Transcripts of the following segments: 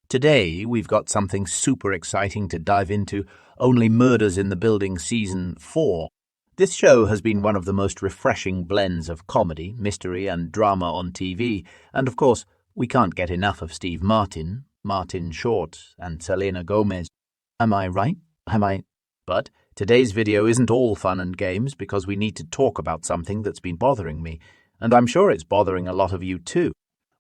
Today, we've got something super exciting to dive into, Only Murders in the Building Season 4. This show has been one of the most refreshing blends of comedy, mystery, and drama on TV, and of course, we can't get enough of Steve Martin, Martin Short, and Selena Gomez. Am I right? But today's video isn't all fun and games because we need to talk about something that's been bothering me, and I'm sure it's bothering a lot of you too.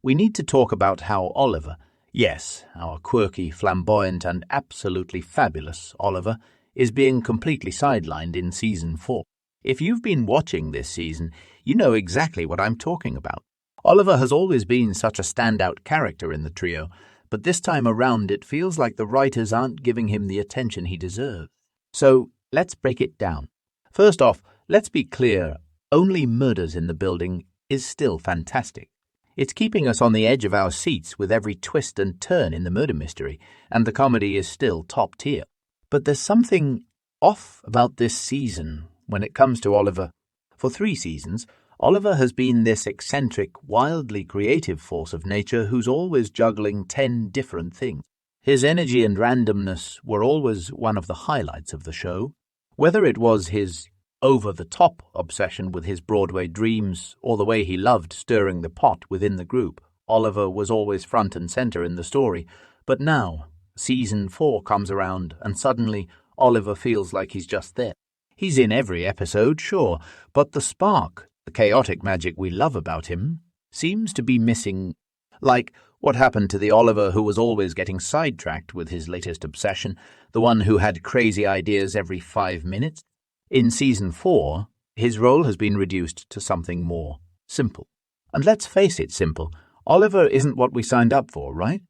We need to talk about how Oliver, yes, our quirky, flamboyant, and absolutely fabulous Oliver, is being completely sidelined in Season 4. If you've been watching this season, you know exactly what I'm talking about. Oliver has always been such a standout character in the trio, but this time around it feels like the writers aren't giving him the attention he deserves. So, let's break it down. First off, let's be clear, Only Murders in the Building is still fantastic. It's keeping us on the edge of our seats with every twist and turn in the murder mystery, and the comedy is still top tier. But there's something off about this season when it comes to Oliver. For 3 seasons, Oliver has been this eccentric, wildly creative force of nature who's always juggling 10 different things. His energy and randomness were always one of the highlights of the show, whether it was his over-the-top obsession with his Broadway dreams or the way he loved stirring the pot within the group. Oliver was always front and center in the story, but now, Season 4 comes around and suddenly Oliver feels like he's just there. He's in every episode, sure, but the spark, the chaotic magic we love about him, seems to be missing. Like what happened to the Oliver who was always getting sidetracked with his latest obsession, the one who had crazy ideas every 5 minutes? In Season 4, his role has been reduced to something more simple. And let's face it, simple. Oliver isn't what we signed up for, right?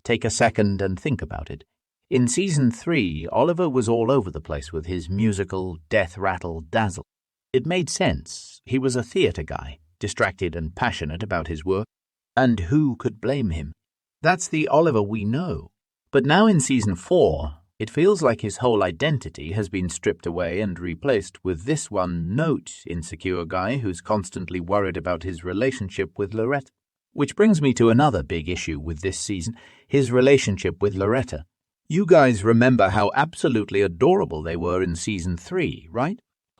Take a second and think about it. In Season 3, Oliver was all over the place with his musical death rattle dazzle. It made sense. He was a theatre guy, distracted and passionate about his work. And who could blame him? That's the Oliver we know. But now in Season 4, it feels like his whole identity has been stripped away and replaced with this one-note insecure guy who's constantly worried about his relationship with Loretta. Which brings me to another big issue with this season, his relationship with Loretta. You guys remember how absolutely adorable they were in Season 3, right?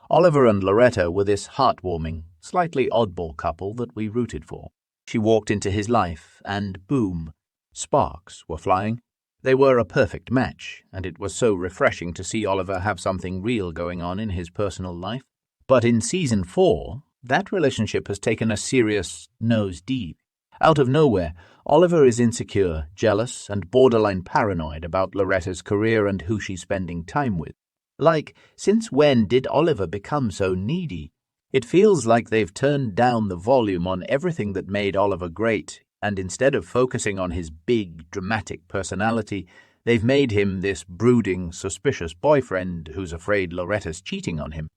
Oliver and Loretta were this heartwarming, slightly oddball couple that we rooted for. She walked into his life, and boom, sparks were flying. They were a perfect match, and it was so refreshing to see Oliver have something real going on in his personal life. But in Season 4, that relationship has taken a serious nosedive. Out of nowhere, Oliver is insecure, jealous, and borderline paranoid about Loretta's career and who she's spending time with. Like, since when did Oliver become so needy? It feels like they've turned down the volume on everything that made Oliver great, and instead of focusing on his big, dramatic personality, they've made him this brooding, suspicious boyfriend who's afraid Loretta's cheating on him.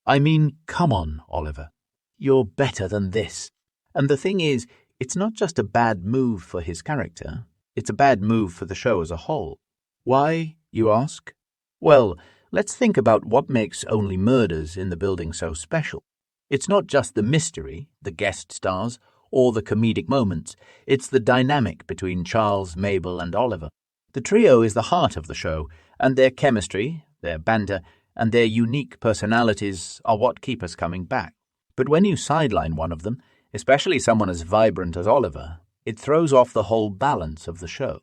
I mean, come on, Oliver. You're better than this. And the thing is, it's not just a bad move for his character, it's a bad move for the show as a whole. Why, you ask? Well, let's think about what makes Only Murders in the Building so special. It's not just the mystery, the guest stars, or the comedic moments. It's the dynamic between Charles, Mabel, and Oliver. The trio is the heart of the show, and their chemistry, their banter, and their unique personalities are what keep us coming back. But when you sideline one of them, especially someone as vibrant as Oliver, it throws off the whole balance of the show.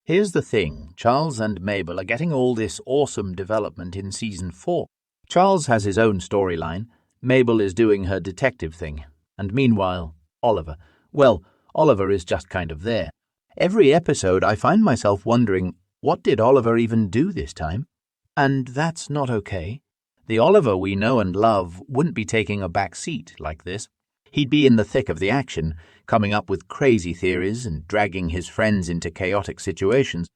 Here's the thing, Charles and Mabel are getting all this awesome development in Season 4. Charles has his own storyline, Mabel is doing her detective thing, and meanwhile, Oliver is just kind of there. Every episode I find myself wondering, what did Oliver even do this time? And that's not okay. The Oliver we know and love wouldn't be taking a back seat like this. He'd be in the thick of the action, coming up with crazy theories and dragging his friends into chaotic situations.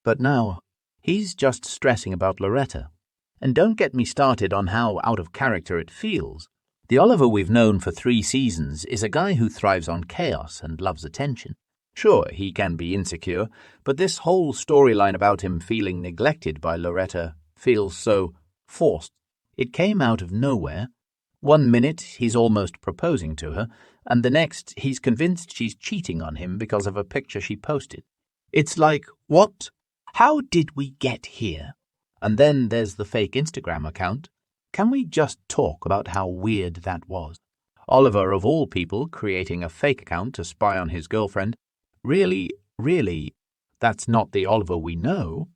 But now, he's just stressing about Loretta. And don't get me started on how out of character it feels. The Oliver we've known for 3 seasons is a guy who thrives on chaos and loves attention. Sure, he can be insecure, but this whole storyline about him feeling neglected by Loretta feels so forced. It came out of nowhere. One minute he's almost proposing to her, and the next he's convinced she's cheating on him because of a picture she posted. It's like, what? How did we get here? And then there's the fake Instagram account. Can we just talk about how weird that was? Oliver, of all people, creating a fake account to spy on his girlfriend. Really, that's not the Oliver we know.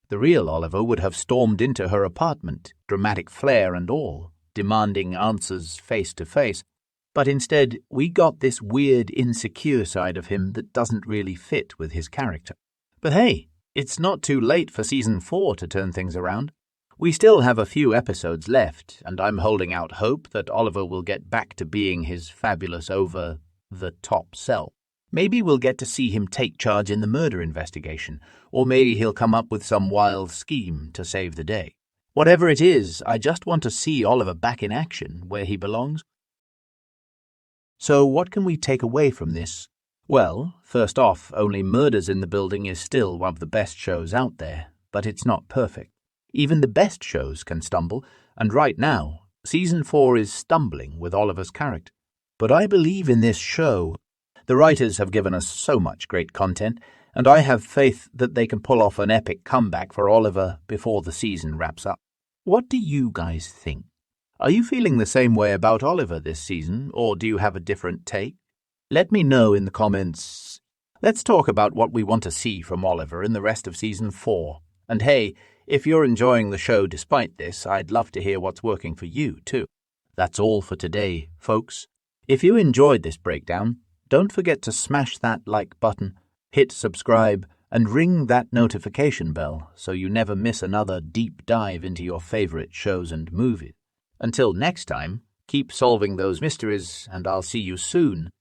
The real Oliver would have stormed into her apartment, dramatic flair and all, demanding answers face to face. But instead, we got this weird, insecure side of him that doesn't really fit with his character. But hey, it's not too late for Season 4 to turn things around. We still have a few episodes left, and I'm holding out hope that Oliver will get back to being his fabulous over-the-top self. Maybe we'll get to see him take charge in the murder investigation, or maybe he'll come up with some wild scheme to save the day. Whatever it is, I just want to see Oliver back in action where he belongs. So what can we take away from this? Well, first off, Only Murders in the Building is still one of the best shows out there, but it's not perfect. Even the best shows can stumble, and right now, Season 4 is stumbling with Oliver's character. But I believe in this show. The writers have given us so much great content, and I have faith that they can pull off an epic comeback for Oliver before the season wraps up. What do you guys think? Are you feeling the same way about Oliver this season, or do you have a different take? Let me know in the comments. Let's talk about what we want to see from Oliver in the rest of Season 4. And hey, if you're enjoying the show despite this, I'd love to hear what's working for you, too. That's all for today, folks. If you enjoyed this breakdown, don't forget to smash that like button, hit subscribe, and ring that notification bell so you never miss another deep dive into your favorite shows and movies. Until next time, keep solving those mysteries, and I'll see you soon